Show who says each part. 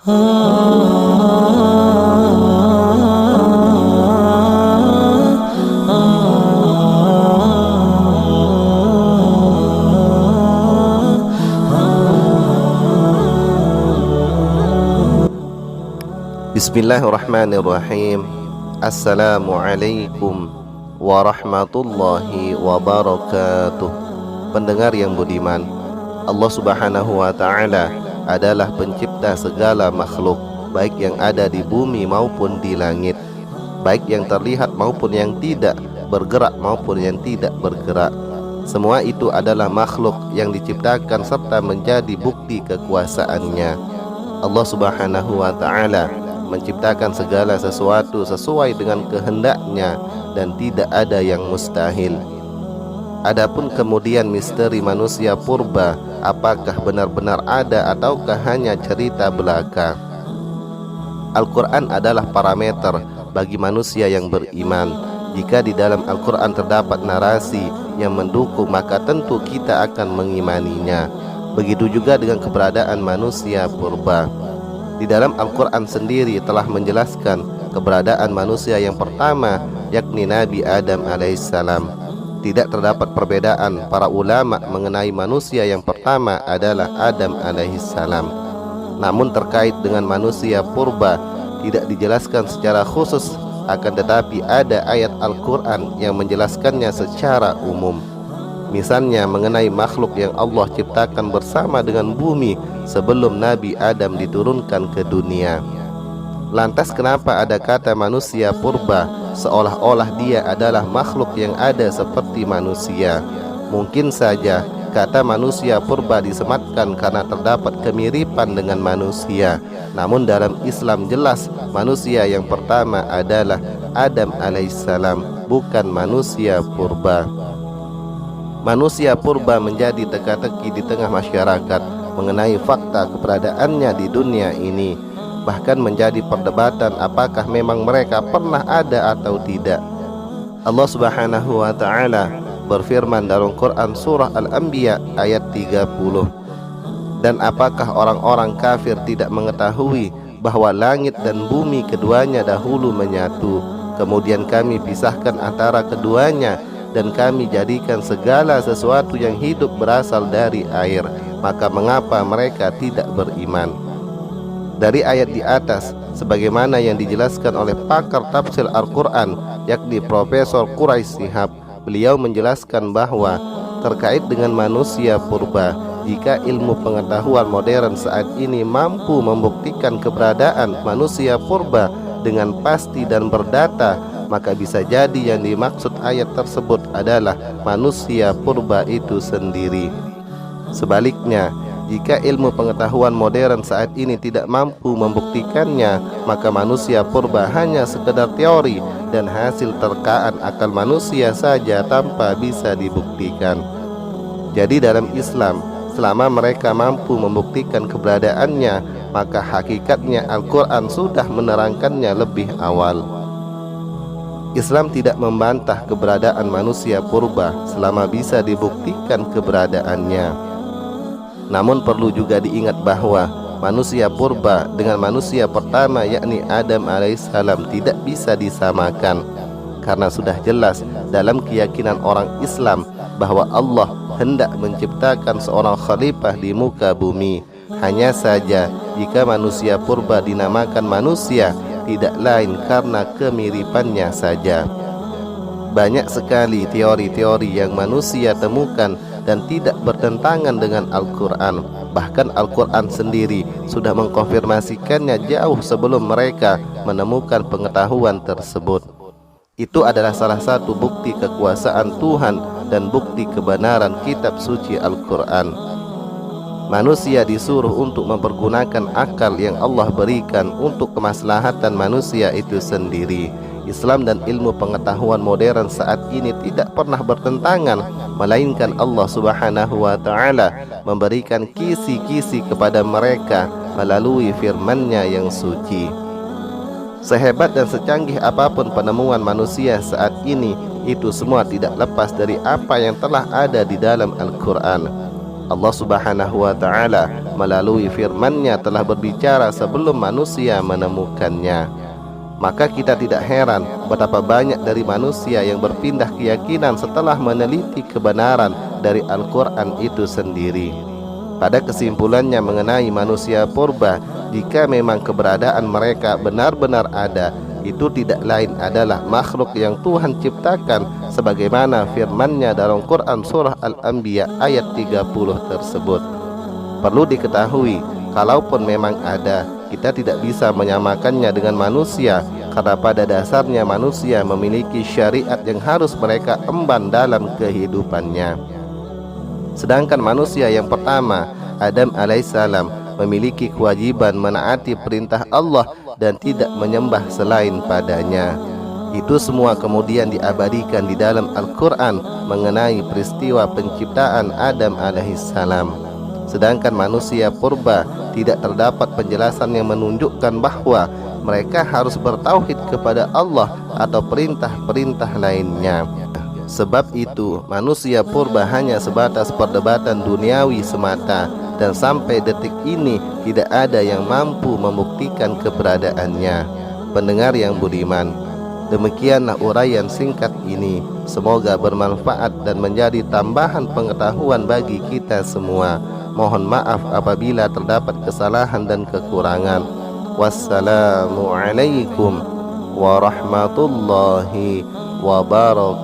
Speaker 1: Bismillahirrahmanirrahim. Assalamualaikum warahmatullahi wabarakatuh. Pendengar yang budiman, Allah Subhanahu wa ta'ala adalah pencipta segala makhluk, baik yang ada di bumi maupun di langit, baik yang terlihat maupun yang tidak, bergerak maupun yang tidak bergerak. Semua itu adalah makhluk yang diciptakan serta menjadi bukti kekuasaannya. Allah Subhanahu wa ta'ala menciptakan segala sesuatu sesuai dengan kehendaknya dan tidak ada yang mustahil. Adapun kemudian misteri manusia purba, apakah benar-benar ada ataukah hanya cerita belaka? Al-Quran adalah parameter bagi manusia yang beriman. Jika di dalam Al-Quran terdapat narasi yang mendukung, maka tentu kita akan mengimaninya. Begitu juga dengan keberadaan manusia purba. Di dalam Al-Quran sendiri telah menjelaskan keberadaan manusia yang pertama, yakni Nabi Adam alaihissalam. Tidak terdapat perbedaan para ulama mengenai manusia yang pertama adalah Adam alaihissalam. Namun terkait dengan manusia purba tidak dijelaskan secara khusus, akan tetapi ada ayat Al-Quran yang menjelaskannya secara umum. Misalnya mengenai makhluk yang Allah ciptakan bersama dengan bumi sebelum Nabi Adam diturunkan ke dunia. Lantas kenapa ada kata manusia purba, seolah-olah dia adalah makhluk yang ada seperti manusia? Mungkin saja kata manusia purba disematkan karena terdapat kemiripan dengan manusia. Namun dalam Islam jelas manusia yang pertama adalah Adam alaihissalam, bukan manusia purba. Manusia purba menjadi teka-teki di tengah masyarakat mengenai fakta keberadaannya di dunia ini. Bahkan menjadi perdebatan apakah memang mereka pernah ada atau tidak. Allah Subhanahu wa ta'ala berfirman dalam Quran surah Al-Anbiya ayat 30. Dan apakah orang-orang kafir tidak mengetahui bahwa langit dan bumi keduanya dahulu menyatu, kemudian kami pisahkan antara keduanya, dan kami jadikan segala sesuatu yang hidup berasal dari air, maka mengapa mereka tidak beriman? Dari ayat di atas, sebagaimana yang dijelaskan oleh pakar tafsir Al-Quran, yakni Profesor Quraisy Shihab, beliau menjelaskan bahwa terkait dengan manusia purba, jika ilmu pengetahuan modern saat ini mampu membuktikan keberadaan manusia purba dengan pasti dan berdata, maka bisa jadi yang dimaksud ayat tersebut adalah manusia purba itu sendiri. Sebaliknya, jika ilmu pengetahuan modern saat ini tidak mampu membuktikannya, maka manusia purba hanya sekedar teori dan hasil terkaan akal manusia saja tanpa bisa dibuktikan. Jadi dalam Islam, selama mereka mampu membuktikan keberadaannya, maka hakikatnya Al-Quran sudah menerangkannya lebih awal. Islam tidak membantah keberadaan manusia purba selama bisa dibuktikan keberadaannya. Namun perlu juga diingat bahwa manusia purba dengan manusia pertama yakni Adam alaihissalam tidak bisa disamakan, karena sudah jelas dalam keyakinan orang Islam bahwa Allah hendak menciptakan seorang khalifah di muka bumi. Hanya saja jika manusia purba dinamakan manusia, tidak lain karena kemiripannya saja. Banyak sekali teori-teori yang manusia temukan dan tidak bertentangan dengan Al-Quran. Bahkan Al-Quran sendiri sudah mengkonfirmasikannya jauh sebelum mereka menemukan pengetahuan tersebut. Itu adalah salah satu bukti kekuasaan Tuhan dan bukti kebenaran kitab suci Al-Quran. Manusia disuruh untuk mempergunakan akal yang Allah berikan untuk kemaslahatan manusia itu sendiri. Islam dan ilmu pengetahuan modern saat ini tidak pernah bertentangan, melainkan Allah Subhanahu wa ta'ala memberikan kisi-kisi kepada mereka melalui firman-Nya yang suci. Sehebat dan secanggih apapun penemuan manusia saat ini, itu semua tidak lepas dari apa yang telah ada di dalam Al-Quran. Allah Subhanahu wa ta'ala melalui firman-Nya telah berbicara sebelum manusia menemukannya. Maka kita tidak heran betapa banyak dari manusia yang berpindah keyakinan setelah meneliti kebenaran dari Al-Quran itu sendiri. Pada kesimpulannya mengenai manusia purba, jika memang keberadaan mereka benar-benar ada, itu tidak lain adalah makhluk yang Tuhan ciptakan sebagaimana firman-Nya dalam Quran surah Al-Anbiya ayat 30 tersebut. Perlu diketahui, kalaupun memang ada, kita tidak bisa menyamakannya dengan manusia, karena pada dasarnya manusia memiliki syariat yang harus mereka emban dalam kehidupannya. Sedangkan manusia yang pertama, Adam alaihissalam, memiliki kewajiban menaati perintah Allah dan tidak menyembah selain padanya. Itu semua kemudian diabadikan di dalam Al-Quran mengenai peristiwa penciptaan Adam alaihissalam. Sedangkan manusia purba tidak terdapat penjelasan yang menunjukkan bahwa mereka harus bertauhid kepada Allah atau perintah-perintah lainnya. Sebab itu manusia purba hanya sebatas perdebatan duniawi semata, dan sampai detik ini tidak ada yang mampu membuktikan keberadaannya. Pendengar yang budiman, demikianlah uraian singkat ini. Semoga bermanfaat dan menjadi tambahan pengetahuan bagi kita semua. Mohon maaf apabila terdapat kesalahan dan kekurangan. Wassalamualaikum warahmatullahi wabarakatuh.